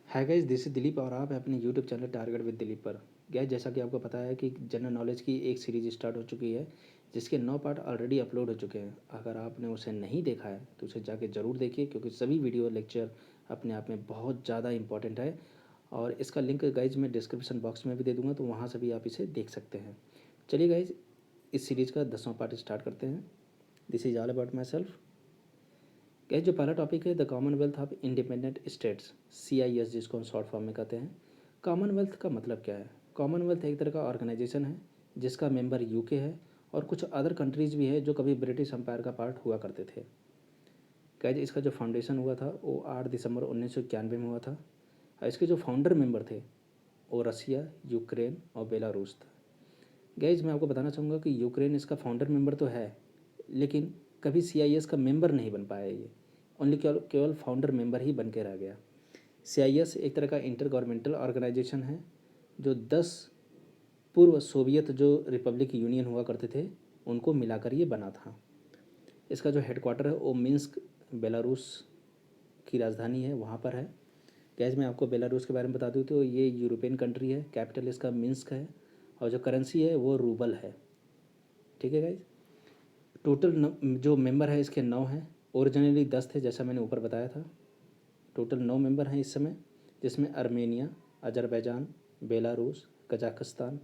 Hi guys, this is Dilip और आप हैं अपने YouTube channel target with Dilip पर। गाइस, जैसा कि आपको पता है कि जनरल नॉलेज की एक सीरीज स्टार्ट हो चुकी है जिसके 9 पार्ट ऑलरेडी अपलोड हो चुके हैं। अगर आपने उसे नहीं देखा है तो उसे जाके ज़रूर देखिए, क्योंकि सभी वीडियो लेक्चर अपने आप में बहुत ज़्यादा इंपॉर्टेंट है। और इसका लिंक गाइज मैं डिस्क्रिप्शन बॉक्स में भी दे दूँगा, तो वहाँ से भी आप इसे देख सकते हैं। चलिए गाइज, इस सीरीज़ का 10वां पार्ट स्टार्ट करते हैं। This is all about my self. Gas, जो पहला टॉपिक है the Commonwealth of independent states, CIS, जिसको हम शॉर्ट फॉर्म में कहते हैं। कॉमनवेल्थ का मतलब क्या है? कॉमनवेल्थ एक तरह का ऑर्गेनाइजेशन है जिसका मेंबर UK है और कुछ अदर कंट्रीज़ भी है जो कभी ब्रिटिश एम्पायर का पार्ट हुआ करते थे। गैस, इसका जो फाउंडेशन हुआ था वो 8 दिसंबर 1991 में हुआ था। और इसके जो फाउंडर मेंबर थे वो रसिया, यूक्रेन और बेलारूस था। गैस, मैं आपको बताना चाहूँगा कि यूक्रेन इसका फाउंडर मेंबर तो है, लेकिन कभी CIS का मेंबर नहीं बन पाया। ये ओनली केवल केवल फाउंडर मेंबर ही बन के रह गया। CIS एक तरह का इंटर गवर्नमेंटल ऑर्गेनाइजेशन है जो 10 पूर्व सोवियत जो रिपब्लिक यूनियन हुआ करते थे उनको मिलाकर ये बना था। इसका जो हेडक्वार्टर है वो मिन्स्क, बेलारूस की राजधानी है, वहाँ पर है। गैस, मैं आपको बेलारूस के बारे में बता दूँ तो ये यूरोपियन कंट्री है। कैपिटल इसका मिन्स्क है और जो करेंसी है वो रूबल है। ठीक है गाइज। टोटल जो मेंबर है इसके 9 हैं। ओरिजिनली 10 थे, जैसा मैंने ऊपर बताया था। टोटल 9 मेंबर हैं इस समय, जिसमें Armenia, Azerbaijan, Belarus, Kazakhstan,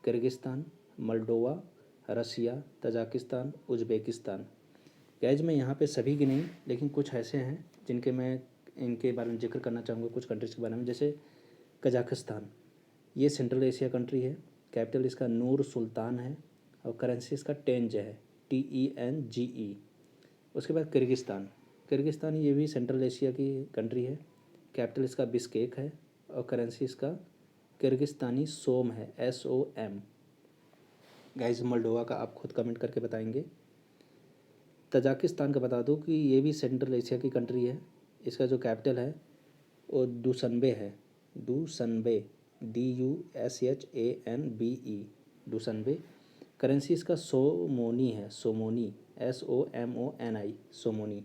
Kyrgyzstan, Moldova, Russia, Tajikistan, Uzbekistan. Guys, मैं यहाँ पे सभी की नहीं, लेकिन कुछ ऐसे हैं जिनके मैं इनके बारे में जिक्र करना चाहूँगा, कुछ कंट्रीज़ के बारे में। जैसे कजाकिस्तान, ये सेंट्रल एशिया कंट्री है। कैपिटल इसका नूर सुल्तान है और करेंसी इसका टेंज है, TENGE। उसके बाद किर्गिस्तान। किर्गिस्तान ये भी सेंट्रल एशिया की कंट्री है। कैपिटल इसका बिस्केक है और करेंसी इसका किर्गिस्तानी सोम है, SOM। गाइस, मोल्डोवा का आप खुद कमेंट करके बताएंगे। तजाकिस्तान का बता दूं कि ये भी सेंट्रल एशिया की कंट्री है। इसका जो कैपिटल है वो दुशनबे है, दुशनबे, DUSHANBE, दुशनबे। करेंसी इसका सोमोनी है, सोमोनी, SOMONI, सोमोनी।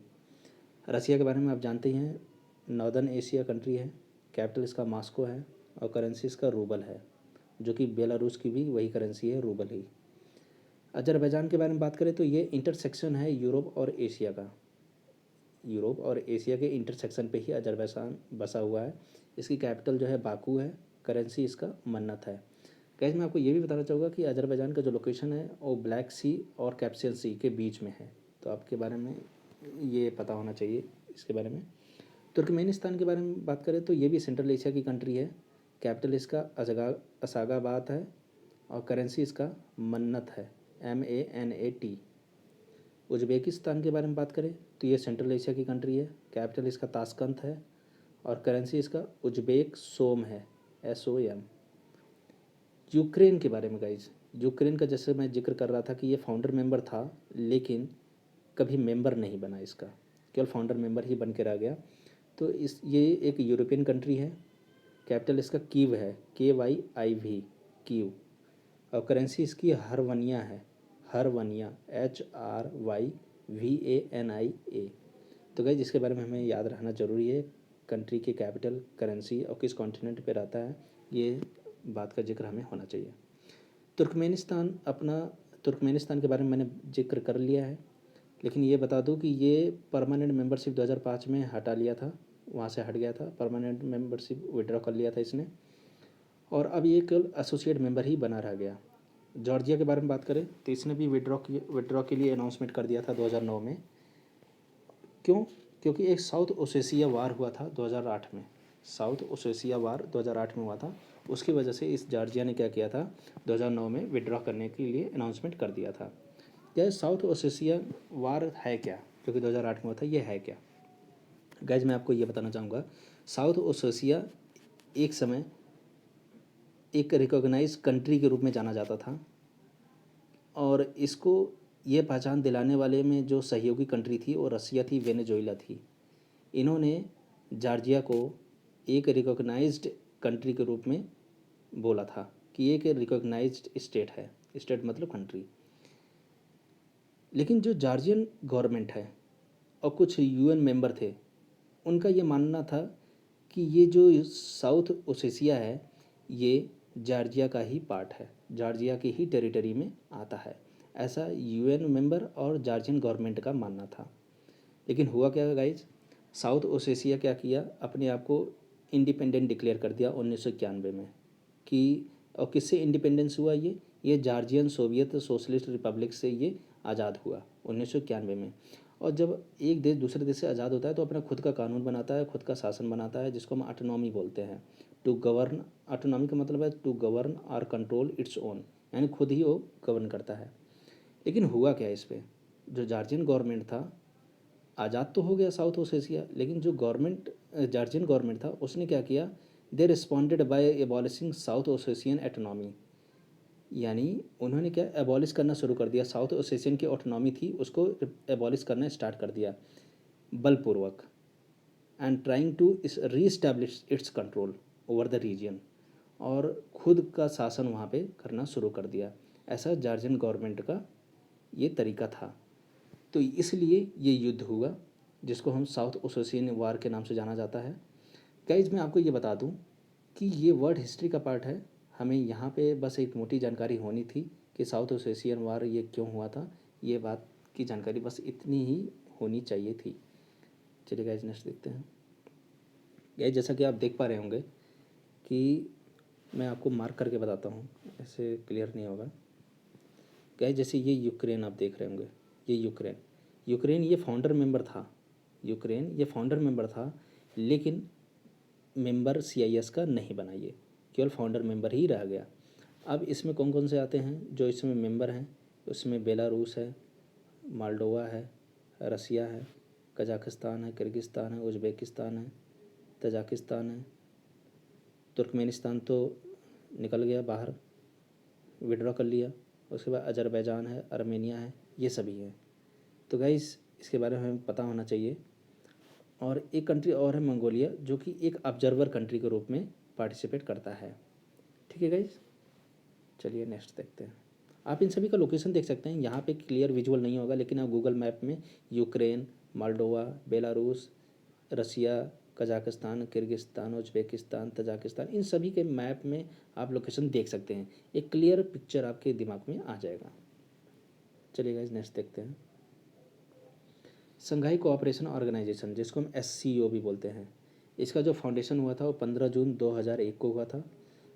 रसिया के बारे में आप जानते ही हैं, नॉर्दर्न एशिया कंट्री है। कैपिटल इसका मॉस्को है और करेंसी इसका रूबल है, जो कि बेलारूस की भी वही करेंसी है, रूबल ही। अजरबैजान के बारे में बात करें तो ये इंटरसेक्शन है यूरोप और एशिया का। यूरोप और एशिया के इंटरसेक्शन पे ही अजरबैजान बसा हुआ है। इसकी कैपिटल जो है बाकू है, करेंसी इसका मन्नत है। गैस, मैं आपको ये भी बताना चाहूँगा कि अजरबैजान का जो लोकेशन है वो ब्लैक सी और कैस्पियन सी के बीच में है, तो आपके बारे में ये पता होना चाहिए इसके बारे में। तुर्कमेनिस्तान के बारे में बात करें तो ये भी सेंट्रल एशिया की कंट्री है। कैपिटल इसका असागाबाद है और करेंसी इसका मन्नत है, MANAT। उज़्बेकिस्तान के बारे में बात करें तो ये सेंट्रल एशिया की कंट्री है। कैपिटल इसका ताशकंद है और करेंसी इसका उज़्बेक सोम है, SOM। यूक्रेन के बारे में गाइज, यूक्रेन का जैसे मैं जिक्र कर रहा था कि ये फाउंडर मेंबर था, लेकिन कभी मेंबर नहीं बना इसका, केवल फाउंडर मेंबर ही बन के रह गया। तो इस ये एक यूरोपियन कंट्री है। कैपिटल इसका कीव है, KYIV, कीव। और करेंसी इसकी हरवनिया है, हरवनिया, HRYVANIA। तो गाइज, इसके बारे में हमें याद रखना ज़रूरी है, कंट्री की कैपिटल, करेंसी और किस कॉन्टिनेंट पे रहता है, ये बात का जिक्र हमें होना चाहिए। तुर्कमेनिस्तान के बारे में मैंने जिक्र कर लिया है, लेकिन ये बता दूं कि ये परमानेंट मेंबरशिप 2005 में हटा लिया था, वहाँ से हट गया था, परमानेंट मेंबरशिप विड्रॉ कर लिया था इसने, और अब ये केवल एसोसिएट मेंबर ही बना रह गया। जॉर्जिया के बारे में बात करें तो इसने भी विड्रॉ के लिए अनाउंसमेंट कर दिया था 2009 में। क्यों? क्योंकि एक साउथ ओसेशिया वार हुआ था 2008 में, साउथ ओसेशिया वार 2008 में हुआ था। उसकी वजह से इस जॉर्जिया ने क्या किया था, 2009 में विड्रॉ करने के लिए अनाउंसमेंट कर दिया था। यह साउथ ओसेशिया वार है क्या, क्योंकि 2008 में हुआ था, ये है क्या? गाइज, मैं आपको ये बताना चाहूँगा, साउथ ओसेशिया एक समय एक रिकॉग्नाइज कंट्री के रूप में जाना जाता था, और इसको ये पहचान दिलाने वाले में जो सहयोगी कंट्री थी वो रसिया थी, वेनेजुएला थी। इन्होंने जॉर्जिया को एक रिकॉग्नाइज्ड कंट्री के रूप में बोला था कि ये एक रिकॉग्नाइज्ड स्टेट है, स्टेट मतलब कंट्री। लेकिन जो जॉर्जियन गवर्नमेंट है और कुछ UN मेंबर थे, उनका ये मानना था कि ये जो साउथ ओसेशिया है ये जॉर्जिया का ही पार्ट है, जॉर्जिया की ही टेरिटरी में आता है, ऐसा यूएन मेंबर और जॉर्जियन गवर्नमेंट का मानना था। लेकिन हुआ क्या गाइज, साउथ ओसेशिया क्या किया, अपने आप को इंडिपेंडेंट डिक्लेयर कर दिया 1991 में। कि और किससे इंडिपेंडेंस हुआ ये जॉर्जियन सोवियत सोशलिस्ट रिपब्लिक से ये आज़ाद हुआ 1991 में। और जब एक देश दूसरे देश से आज़ाद होता है तो अपना खुद का कानून बनाता है, खुद का शासन बनाता है, जिसको हम ऑटोनॉमी बोलते हैं। टू गवर्न, ऑटोनॉमी का मतलब है टू गवर्न और कंट्रोल इट्स ओन, यानी खुद ही वो गवर्न करता है। लेकिन हुआ क्या इस पर, जो जॉर्जियन गवर्नमेंट था, आज़ाद तो हो गया साउथ ओसेशिया, लेकिन जो गवर्नमेंट जॉर्जियन गवर्नमेंट था उसने क्या किया, they responded by abolishing South Ossetian autonomy, यानी उन्होंने क्या एबॉलिश करना शुरू कर दिया, साउथ ओसेशियन की ऑटोनॉमी थी उसको एबॉलिश करना स्टार्ट कर दिया बलपूर्वक, and trying to reestablish its control over the region, और खुद का शासन वहाँ पे करना शुरू कर दिया। ऐसा जॉर्जियन गवर्नमेंट का ये तरीका था। तो इसलिए ये युद्ध हुआ जिसको हम साउथ ओसेशियन वार के नाम से जाना जाता है। गाइज मैं आपको ये बता दूं कि ये वर्ड हिस्ट्री का पार्ट है, हमें यहाँ पे बस एक मोटी जानकारी होनी थी कि साउथ ओसेशियन वार ये क्यों हुआ था, ये बात की जानकारी बस इतनी ही होनी चाहिए थी। चलिए गाइज नेक्स्ट देखते हैं। गाइज जैसा कि आप देख पा रहे होंगे कि मैं आपको मार्क करके बताता हूँ, ऐसे क्लियर नहीं होगा। गाइज जैसे ये यूक्रेन आप देख रहे होंगे, ये यूक्रेन, यूक्रेन ये फाउंडर मेंबर था, यूक्रेन ये फाउंडर मेंबर था, लेकिन मेंबर CIS का नहीं बना, ये केवल फाउंडर मेंबर ही रह गया। अब इसमें कौन कौन से आते हैं जो इसमें मेंबर हैं, उसमें बेलारूस है, माल्डोवा है, रसिया है, कजाकिस्तान है, किर्गिस्तान है, उज़्बेकिस्तान है, तजाकिस्तान है, तुर्कमेनिस्तान तो निकल गया बाहर, विड्रॉ कर लिया, उसके बाद अजरबैजान है, आर्मेनिया है, ये सभी हैं। तो गाइस इसके बारे में हमें पता होना चाहिए। और एक कंट्री और है मंगोलिया, जो कि एक ऑब्जर्वर कंट्री के रूप में पार्टिसिपेट करता है। ठीक है गाइस, चलिए नेक्स्ट देखते हैं। आप इन सभी का लोकेशन देख सकते हैं, यहाँ पे क्लियर विजुअल नहीं होगा, लेकिन आप गूगल मैप में यूक्रेन, मोल्डोवा, बेलारूस, रसिया, कजाकिस्तान, किर्गिस्तान, उज़्बेकिस्तान, तजाकिस्तान, इन सभी के मैप में आप लोकेशन देख सकते हैं, एक क्लियर पिक्चर आपके दिमाग में आ जाएगा। चलिए गाइस नेक्स्ट देखते हैं। संघाई कोऑपरेशन ऑर्गेनाइजेशन, जिसको हम SCO भी बोलते हैं, इसका जो फाउंडेशन हुआ था वो 15 जून 2001 को हुआ था।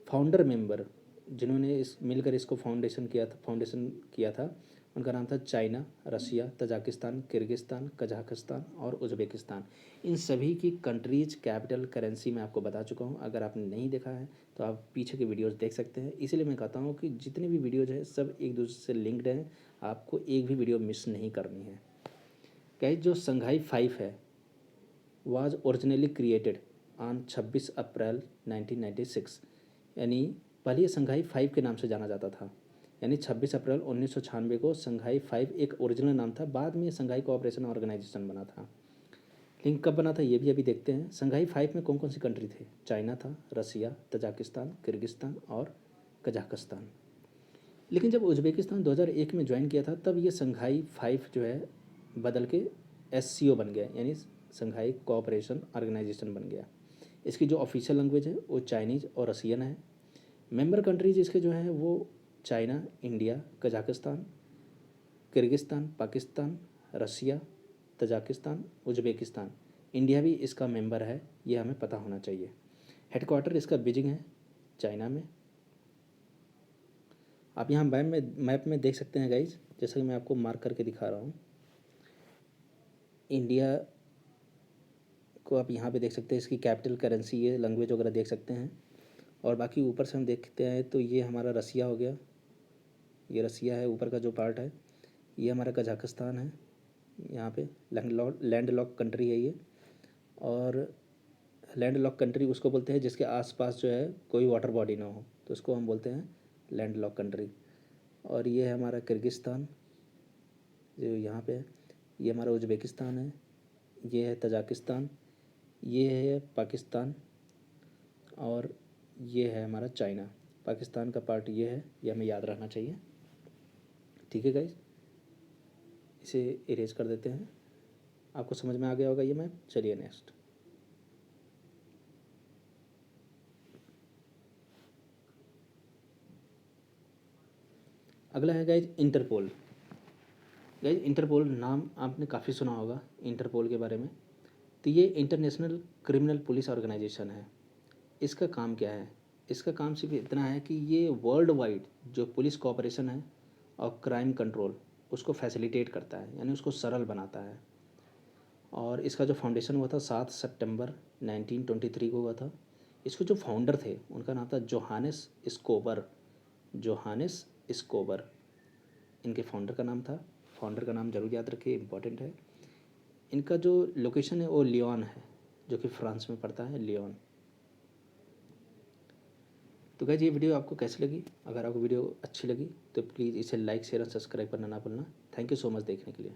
फाउंडर मेंबर जिन्होंने इस मिलकर इसको फाउंडेशन किया था उनका नाम था चाइना, रसिया, तजाकिस्तान, किर्गिस्तान, कजाकिस्तान और उज़्बेकिस्तान। इन सभी की कंट्रीज कैपिटल करेंसी मैं आपको बता चुका हूँ, अगर आपने नहीं देखा है तो आप पीछे के वीडियोस देख सकते हैं। इसलिए मैं कहता हूँ कि जितने भी वीडियोज हैं सब एक दूसरे से लिंक्ड हैं, आपको एक भी वीडियो मिस नहीं करनी है। गाइस जो संघाई 5 है वाज ओरिजिनली क्रिएटेड ऑन 26 अप्रैल 1996, यानी पहले ये संघाई 5 के नाम से जाना जाता था, यानी 26 अप्रैल 1996 को संघाई 5 एक ओरिजिनल नाम था, बाद में संघाई कोऑपरेशन ऑर्गेनाइजेशन बना था। लेकिन कब बना था ये भी अभी देखते हैं। संघाई 5 में कौन कौन सी कंट्री थे, चाइना था, रसिया, तजाकिस्तान, किर्गिस्तान और कजाकिस्तान। लेकिन जब उज़्बेकिस्तान 2001 में ज्वाइन किया था तब ये संघाई 5 जो है बदल के SCO बन गया, यानी संघाई कोऑपरेशन ऑर्गेनाइजेशन बन गया। इसकी जो ऑफिशियल लैंग्वेज है वो चाइनीज़ और रसियन है। मेंबर कंट्रीज इसके जो हैं वो China, India, Kazakhstan, Kyrgyzstan, Pakistan, Russia, Tajikistan, Uzbekistan. India भी इसका मेंबर है, ये हमें पता होना चाहिए। हेडक्वार्टर इसका बीजिंग है, चाइना में। आप यहाँ मैप में देख सकते हैं गाइज, जैसा कि मैं आपको मार्क करके दिखा रहा हूँ। इंडिया को आप यहाँ पे देख सकते हैं, इसकी कैपिटल करेंसी, ये लैंग्वेज वगैरह देख सकते हैं। और बाकी ऊपर से हम देखते हैं तो ये हमारा रसिया हो गया, ये रसिया है ऊपर का जो पार्ट है। ये हमारा कजाकिस्तान है, यहाँ पे लैंड लॉक कंट्री है ये। और लैंड लॉक कंट्री उसको बोलते हैं जिसके आसपास जो है कोई वाटर बॉडी ना हो, तो उसको हम बोलते हैं लैंड लॉक कंट्री। और ये है हमारा किर्गिस्तान जो यहाँ पे है। ये हमारा उज़्बेकिस्तान है, ये है तजाकिस्तान, ये है पाकिस्तान और ये है हमारा चाइना। पाकिस्तान का पार्ट ये है, ये हमें याद रखना चाहिए। ठीक है गाइज, इसे इरेज कर देते हैं। आपको समझ में आ गया होगा ये मैप। चलिए नेक्स्ट। अगला है गाइज इंटरपोल। गाइज इंटरपोल नाम आपने काफ़ी सुना होगा इंटरपोल के बारे में। तो ये इंटरनेशनल क्रिमिनल पुलिस ऑर्गेनाइजेशन है। इसका काम क्या है? इसका काम सिर्फ इतना है कि ये वर्ल्ड वाइड जो पुलिस कोऑपरेशन है और क्राइम कंट्रोल उसको फैसिलिटेट करता है, यानी उसको सरल बनाता है। और इसका जो फाउंडेशन हुआ था 7 सितंबर 1923 को हुआ था। इसको जो फाउंडर थे उनका नाम था जोहानेस स्कोबर। जोहानेस स्कोबर इनके फाउंडर का नाम था। फाउंडर का नाम जरूर याद रखिए, इंपॉर्टेंट है। इनका जो लोकेशन है वो लियोन है, जो कि फ्रांस में पड़ता है, लियोन। तो गाइस ये वीडियो आपको कैसी लगी? अगर आपको वीडियो अच्छी लगी तो प्लीज़ इसे लाइक शेयर और सब्सक्राइब करना ना भूलना। थैंक यू सो मच देखने के लिए।